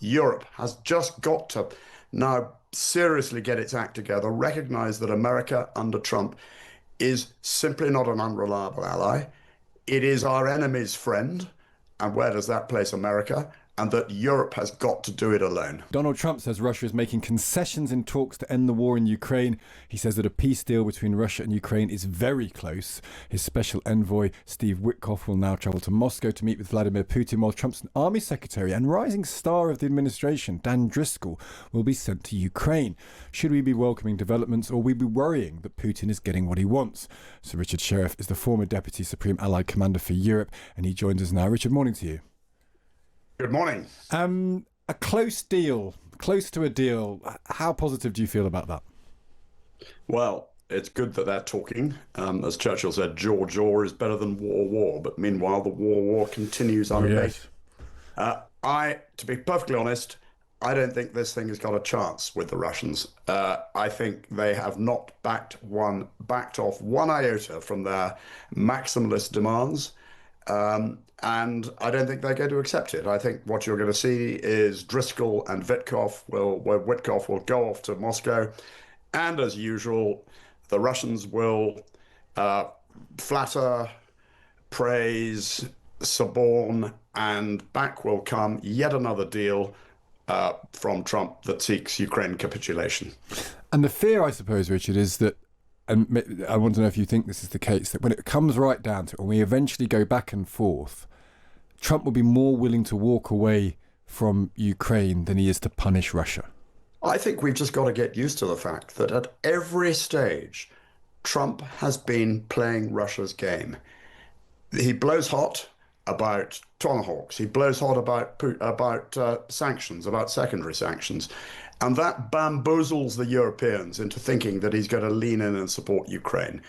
Europe has just got to now seriously get its act together, recognize that America under Trump is simply not an unreliable ally. It is our enemy's friend. And where does that place America? And that Europe has got to do it alone. Donald Trump says Russia is making concessions in talks to end the war in Ukraine. He says that a peace deal between Russia and Ukraine is very close. His special envoy, Steve Witkoff, will now travel to Moscow to meet with Vladimir Putin, while Trump's army secretary and rising star of the administration, Dan Driscoll, will be sent to Ukraine. Should we be welcoming developments, or will we be worrying that Putin is getting what he wants? Sir Richard Shireff is the former Deputy Supreme Allied Commander for Europe, and he joins us now. Richard, morning to you. Good morning. A close deal, close to a deal. How positive do you feel about that? Well, it's good that they're talking. As Churchill said, jaw is better than war. But meanwhile, the war continues unabated. To be perfectly honest, I don't think this thing has got a chance with the Russians. I think they have not backed off one iota from their maximalist demands. And I don't think they're going to accept it. I think what you're going to see is Driscoll and Witkoff will go off to Moscow, and as usual, the Russians will flatter, praise, suborn, and back will come yet another deal from Trump that seeks Ukraine capitulation. And the fear, I suppose, Richard, is that, and I want to know if you think this is the case, that when it comes right down to it, when we eventually go back and forth, Trump will be more willing to walk away from Ukraine than he is to punish Russia. I think we've just got to get used to the fact that at every stage, Trump has been playing Russia's game. He blows hot about tomahawks. He blows hot about sanctions, about secondary sanctions. And that bamboozles the Europeans into thinking that he's going to lean in and support Ukraine.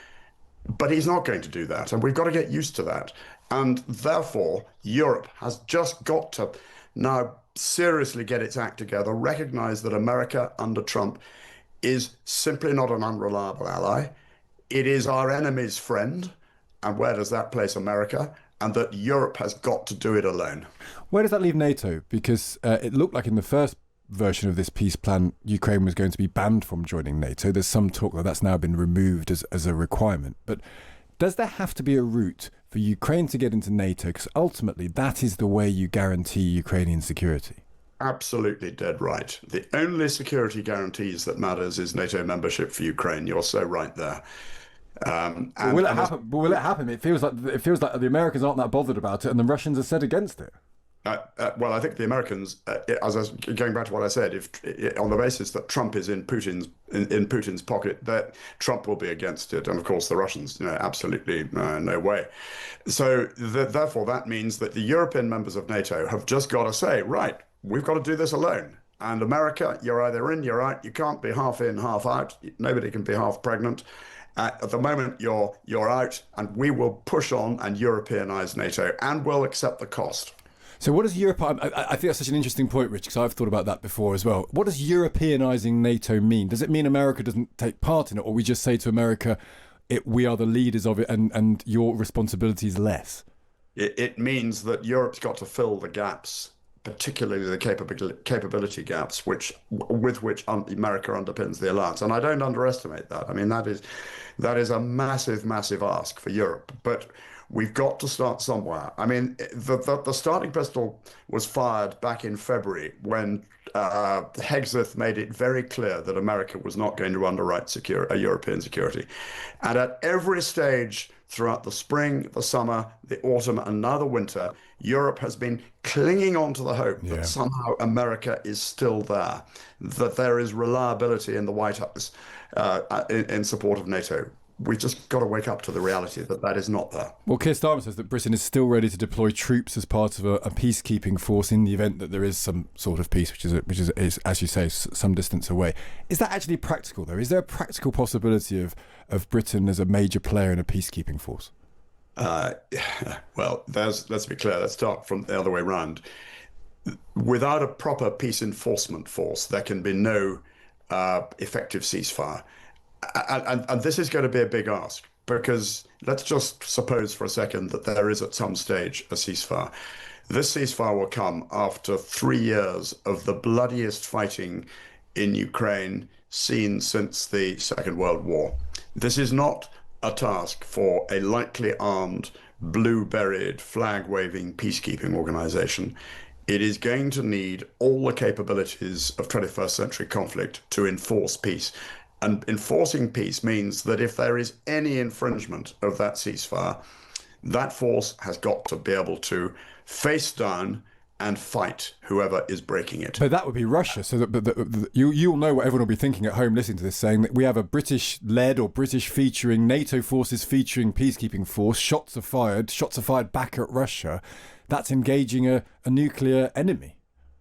But he's not going to do that. And we've got to get used to that. And therefore, Europe has just got to now seriously get its act together, recognize that America under Trump is simply not an unreliable ally. It is our enemy's friend. And where does that place America? And that Europe has got to do it alone. Where does that leave NATO? Because it looked like in the first version of this peace plan, Ukraine was going to be banned from joining NATO. There's some talk that that's now been removed as a requirement. But does there have to be a route for Ukraine to get into NATO? Because ultimately, that is the way you guarantee Ukrainian security. Absolutely dead right. The only security guarantees that matters is NATO membership for Ukraine. You're so right there. Will it happen? But will it happen? It feels like the Americans aren't that bothered about it, and the Russians are set against it. Well, I think the Americans, as I was going back to what I said, if on the basis that Trump is in Putin's pocket, that Trump will be against it, and of course the Russians, absolutely no way. So therefore, that means that the European members of NATO have just got to say, right, we've got to do this alone. And America, you're either in, you're out. You can't be half in, half out. Nobody can be half pregnant. At the moment, you're out, and we will push on and Europeanize NATO, and we'll accept the cost. So what does Europe... I think that's such an interesting point, Rich, because I've thought about that before as well. What does Europeanizing NATO mean? Does it mean America doesn't take part in it, or we just say to America, we are the leaders of it and your responsibility is less? It means that Europe's got to fill the gaps, particularly the capability gaps, with which America underpins the alliance. And I don't underestimate that. I mean, that is a massive, massive ask for Europe. But we've got to start somewhere. I mean, the starting pistol was fired back in February when Hegseth made it very clear that America was not going to underwrite European security. And at every stage throughout the spring, the summer, the autumn, and now the winter, Europe has been clinging on to the hope that somehow America is still there, that there is reliability in the White House in support of NATO. We've just got to wake up to the reality that that is not there. Well, Keir Starmer says that Britain is still ready to deploy troops as part of a peacekeeping force in the event that there is some sort of peace, which is as you say, some distance away. Is that actually practical, though? Is there a practical possibility of Britain as a major player in a peacekeeping force? Well, let's be clear. Let's start from the other way around. Without a proper peace enforcement force, there can be no effective ceasefire. And this is going to be a big ask, because let's just suppose for a second that there is at some stage a ceasefire. This ceasefire will come after 3 years of the bloodiest fighting in Ukraine seen since the Second World War. This is not a task for a lightly armed, blue-beried, flag-waving peacekeeping organization. It is going to need all the capabilities of 21st century conflict to enforce peace. And enforcing peace means that if there is any infringement of that ceasefire, that force has got to be able to face down and fight whoever is breaking it. But that would be Russia. So you'll know what everyone will be thinking at home listening to this, saying that we have a British-led or British featuring, NATO forces featuring peacekeeping force. Shots are fired back at Russia. That's engaging a nuclear enemy.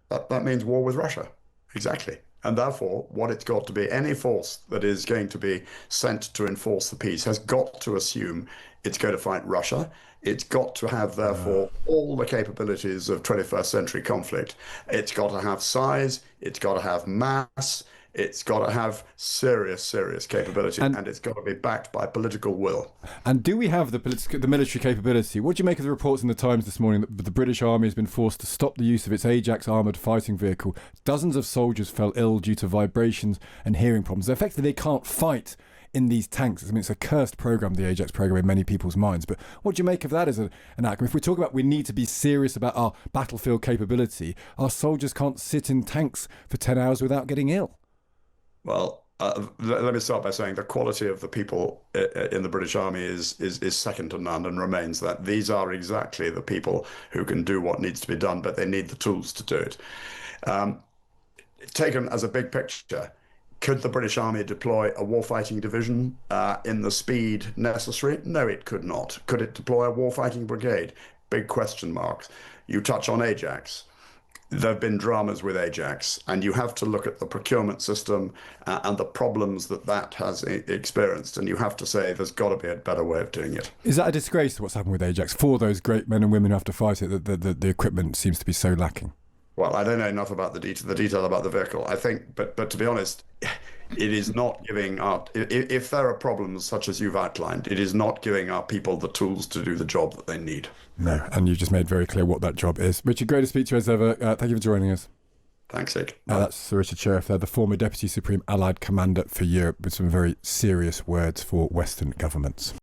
That means war with Russia. Exactly. And therefore, what it's got to be, any force that is going to be sent to enforce the peace has got to assume it's going to fight Russia. It's got to have, therefore, all the capabilities of 21st century conflict. It's got to have size. It's got to have mass. It's got to have serious capability, and it's got to be backed by political will. And do we have the military capability? What do you make of the reports in the Times this morning that the British Army has been forced to stop the use of its Ajax armoured fighting vehicle? Dozens of soldiers fell ill due to vibrations and hearing problems. Effectively, they can't fight in these tanks. I mean, it's a cursed program, the Ajax program, in many people's minds. But what do you make of that as an outcome? If we talk about we need to be serious about our battlefield capability, our soldiers can't sit in tanks for 10 hours without getting ill. Well, let me start by saying the quality of the people in the British Army is second to none and remains that. These are exactly the people who can do what needs to be done, but they need the tools to do it. Taken as a big picture, could the British Army deploy a warfighting division in the speed necessary? No, it could not. Could it deploy a warfighting brigade? Big question marks. You touch on Ajax. There have been dramas with Ajax, and you have to look at the procurement system and the problems that has experienced, and you have to say there's got to be a better way of doing it. Is that a disgrace to what's happened with Ajax? For those great men and women who have to fight it, the equipment seems to be so lacking. Well, I don't know enough about the detail about the vehicle. I think, but to be honest, it is not giving our, if there are problems such as you've outlined, it is not giving our people the tools to do the job that they need. No, and you've just made very clear what that job is. Richard, great to speak to you as ever. Thank you for joining us. Thanks, Ig. That's Sir Richard Shireff there, the former Deputy Supreme Allied Commander for Europe, with some very serious words for Western governments.